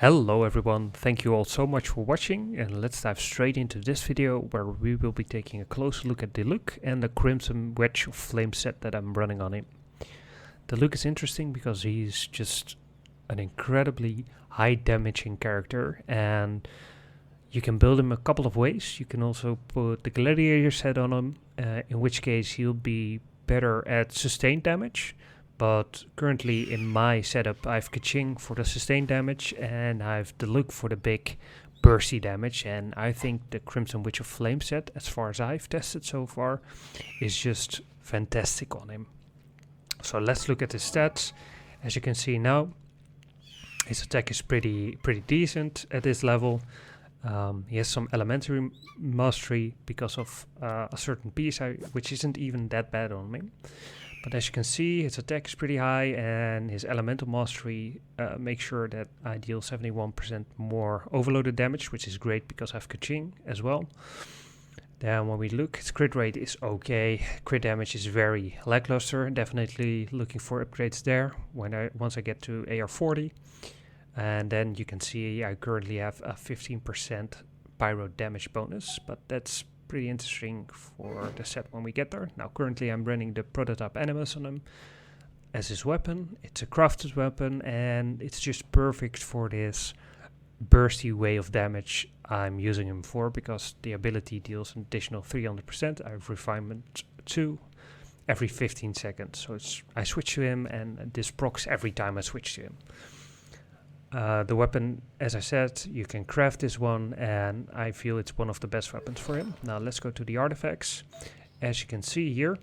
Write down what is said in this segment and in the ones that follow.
Hello everyone, thank you all so much for watching, and let's dive straight into this video where we will be taking a closer look at Diluc and the Crimson Wedge of Flame set that I'm running on him. Diluc is interesting because he's just an incredibly high damaging character, and you can build him a couple of ways. You can also put the Gladiator set on him, in which case he'll be better at sustained damage. But currently in my setup I have Kaching for the sustained damage and I have Diluc for the big bursty damage, and I think the Crimson Witch of Flame set, as far as I've tested so far, is just fantastic on him. So let's look at his stats. As you can see now, his attack is pretty decent at this level. He has some elementary mastery because of a certain piece which isn't even that bad on him. But as you can see, his attack is pretty high, and his elemental mastery makes sure that I deal 71% more overloaded damage, which is great because I have Kaching as well. Then when we look, his crit rate is okay. Crit damage is very lackluster. Definitely looking for upgrades there once I get to AR40. And then you can see I currently have a 15% Pyro damage bonus, but that's pretty interesting for the set when we get there. Now currently I'm running the prototype Aminus on him as his weapon. It's a crafted weapon and it's just perfect for this bursty way of damage I'm using him for, because the ability deals an additional 300%. I have refinement 2 every 15 seconds. So I switch to him and this procs every time I switch to him. The weapon, as I said, you can craft this one, and I feel it's one of the best weapons for him. Now let's go to the artifacts. As you can see here,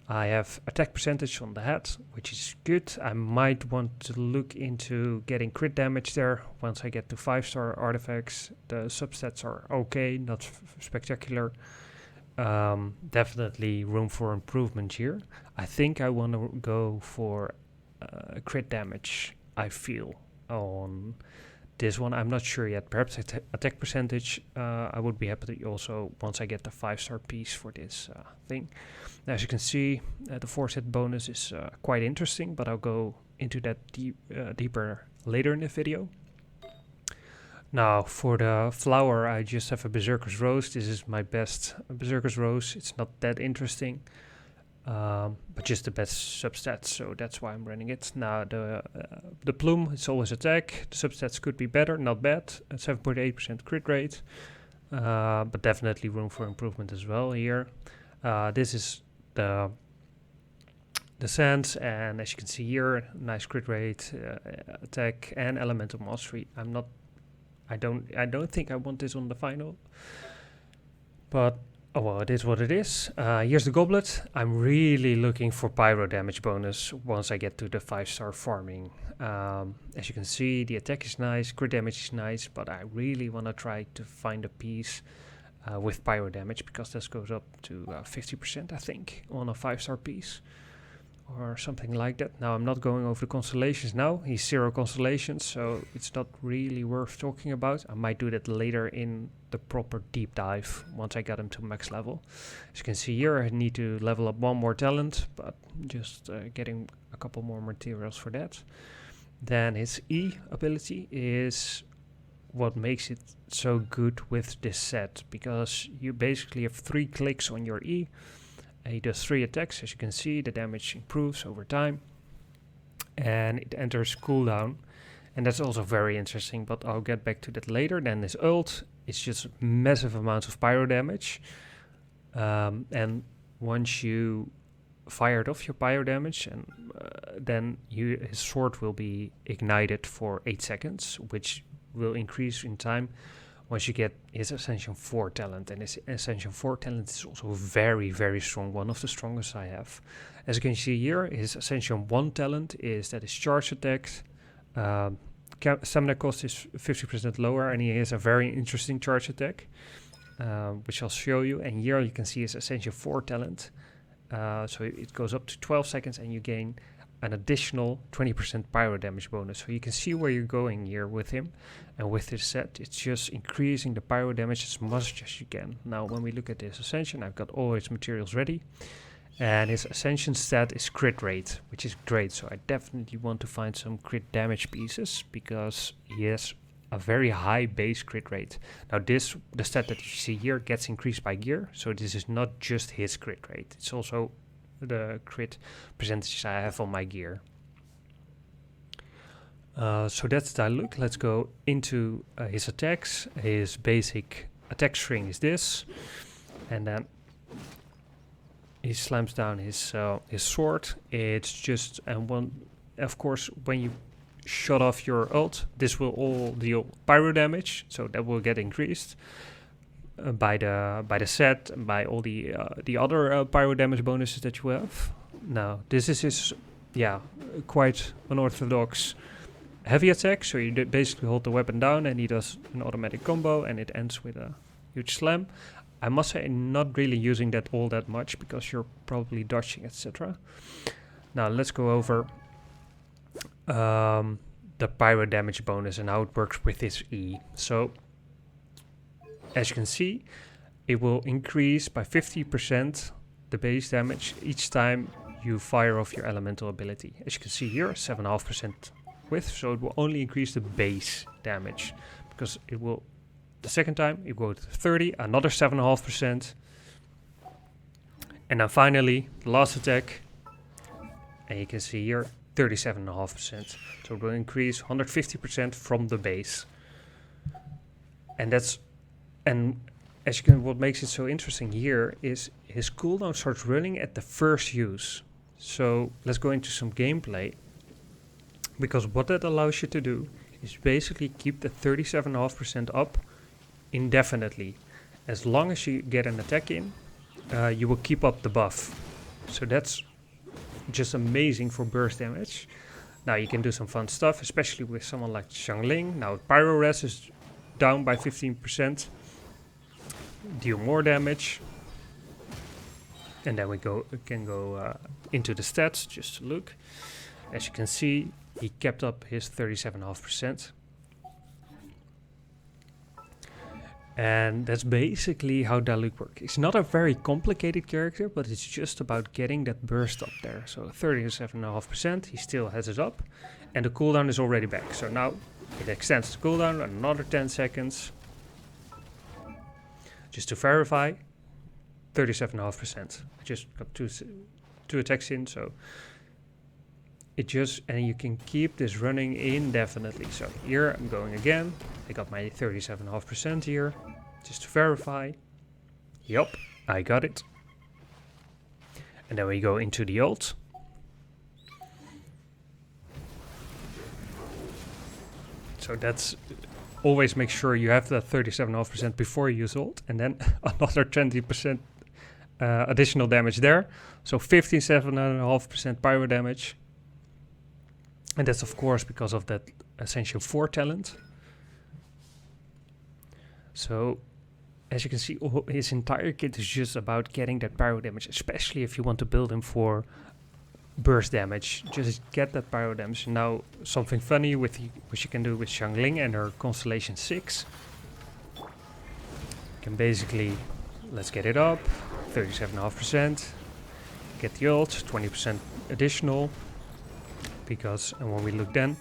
I have attack percentage on the head, which is good. I might want to look into getting crit damage there once I get to 5-star artifacts. The substats are okay, not spectacular. Definitely room for improvement here. I think I want to go for crit damage, I feel, on this one. I'm not sure yet. Perhaps attack percentage. I would be happy to also once I get the 5-star piece for this thing. Now, as you can see, the 4-set bonus is quite interesting, but I'll go into that deeper later in the video. Now for the flower, I just have a Berserker's Rose. This is my best Berserker's Rose. It's not that interesting, but just the best substats, so that's why I'm running it. Now the plume, it's always attack. The substats could be better, not bad. 7.8% crit rate, but definitely room for improvement as well here. This is the sands, and as you can see here, nice crit rate, attack, and elemental mastery. I don't think I want this on the final, but oh well, it is what it is. Here's the goblet. I'm really looking for Pyro damage bonus once I get to the 5-star farming. As you can see, the attack is nice, crit damage is nice, but I really want to try to find a piece with Pyro damage, because this goes up to 50%, I think, on a 5-star piece or something like that. Now I'm not going over the constellations now. He's 0 constellations, so it's not really worth talking about. I might do that later in the proper deep dive once I got him to max level. As you can see here, I need to level up 1 more talent, but just getting a couple more materials for that. Then his E ability is what makes it so good with this set, because you basically have 3 clicks on your E. He does 3 attacks. As you can see, the damage improves over time, and it enters cooldown, and that's also very interesting, but I'll get back to that later. Then his ult, it's just massive amounts of Pyro damage, and once you fired off your Pyro damage, and then his sword will be ignited for 8 seconds, which will increase in time once you get his Ascension 4 talent. And his Ascension 4 talent is also very, very strong, one of the strongest I have. As you can see here, his Ascension 1 talent is that his charge attack, stamina cost is 50% lower, and he has a very interesting charge attack, which I'll show you. And here you can see his Ascension 4 talent. So it goes up to 12 seconds, and you gain an additional 20% Pyro damage bonus. So you can see where you're going here with him, and with this set it's just increasing the Pyro damage as much as you can. Now when we look at his Ascension, I've got all his materials ready, and his Ascension stat is crit rate, which is great. So I definitely want to find some crit damage pieces, because he has a very high base crit rate. Now the stat that you see here gets increased by gear, so this is not just his crit rate, it's also the crit percentages I have on my gear. So that's Diluc. Let's go into his attacks. His basic attack string is this, and then he slams down his sword. It's just, and one, of course, when you shut off your ult, this will all deal pyro damage, so that will get increased by the set, and by all the other pyro damage bonuses that you have. Now this is his, quite unorthodox heavy attack. So you basically hold the weapon down and he does an automatic combo, and it ends with a huge slam. I must say, not really using that all that much because you're probably dodging, etc. Now let's go over the pyro damage bonus and how it works with this E. So as you can see, it will increase by 50% the base damage each time you fire off your elemental ability. As you can see here, 7.5% width, so it will only increase the base damage, because it will, the second time it will go to 30, another 7.5%, and then finally the last attack, and you can see here 37.5%, so it will increase 150% from the base. And that's, and as you can, what makes it so interesting here is his cooldown starts running at the first use. So let's go into some gameplay, because what that allows you to do is basically keep the 37.5% up indefinitely. As long as you get an attack in, you will keep up the buff. So that's just amazing for burst damage. Now you can do some fun stuff, especially with someone like Xiangling. Now Pyro res is down by 15%. Deal more damage. And then we can go into the stats just to look. As you can see, he kept up his 37.5%. And that's basically how Diluc works. It's not a very complicated character, but it's just about getting that burst up there. So 37.5%, he still has it up. And the cooldown is already back. So now it extends the cooldown another 10 seconds. Just to verify, 37.5%. I just got two attacks in, so it just, and you can keep this running indefinitely. So here I'm going again. I got my 37.5% here, just to verify. Yup, I got it. And then we go into the ult. So that's, always make sure you have that 37.5% before you use ult, and then another 20% additional damage there. So 57.5% pyro damage. And that's of course because of that Ascension 4 talent. So as you can see, his entire kit is just about getting that pyro damage, especially if you want to build him for burst damage. Just get that pyro damage. Now something funny with which you can do with Xiangling and her Constellation 6. You can basically, let's get it up, 37.5%. Get the ult, 20% additional. Because, and when we look then,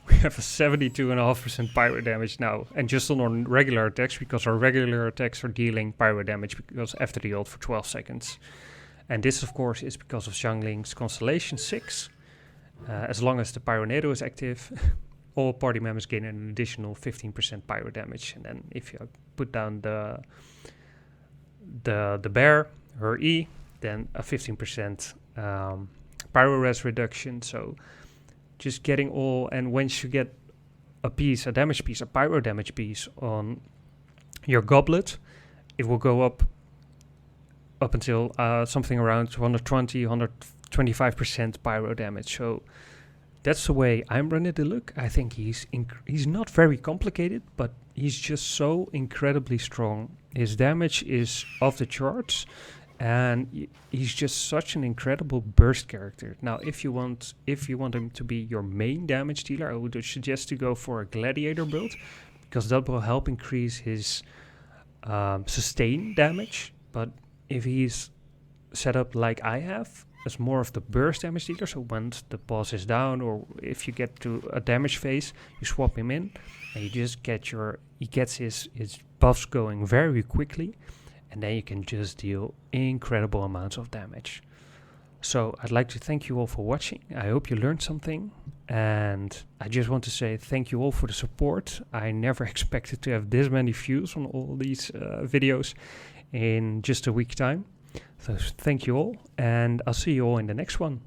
we have a 72.5% pyro damage now. And just on our regular attacks, because our regular attacks are dealing pyro damage because after the ult for 12 seconds. And this, of course, is because of Xiangling's Constellation 6. As long as the Pyronado is active, all party members gain an additional 15% pyro damage. And then if you put down the bear, her E, then a 15% pyro res reduction. So just getting all, and once you get a piece, a damage piece, a pyro damage piece on your goblet, it will go up until something around 120, 125% pyro damage. So that's the way I'm running Diluc. I think he's not very complicated, but he's just so incredibly strong. His damage is off the charts, and he's just such an incredible burst character. Now, if you want him to be your main damage dealer, I would suggest to go for a gladiator build, because that will help increase his sustain damage. But if he's set up like I have, as more of the burst damage dealer. So once the boss is down, or if you get to a damage phase, you swap him in, and you just get he gets his buffs going very quickly, and then you can just deal incredible amounts of damage. So I'd like to thank you all for watching. I hope you learned something, and I just want to say thank you all for the support. I never expected to have this many views on all these videos in just a week's time. So thank you all, and I'll see you all in the next one.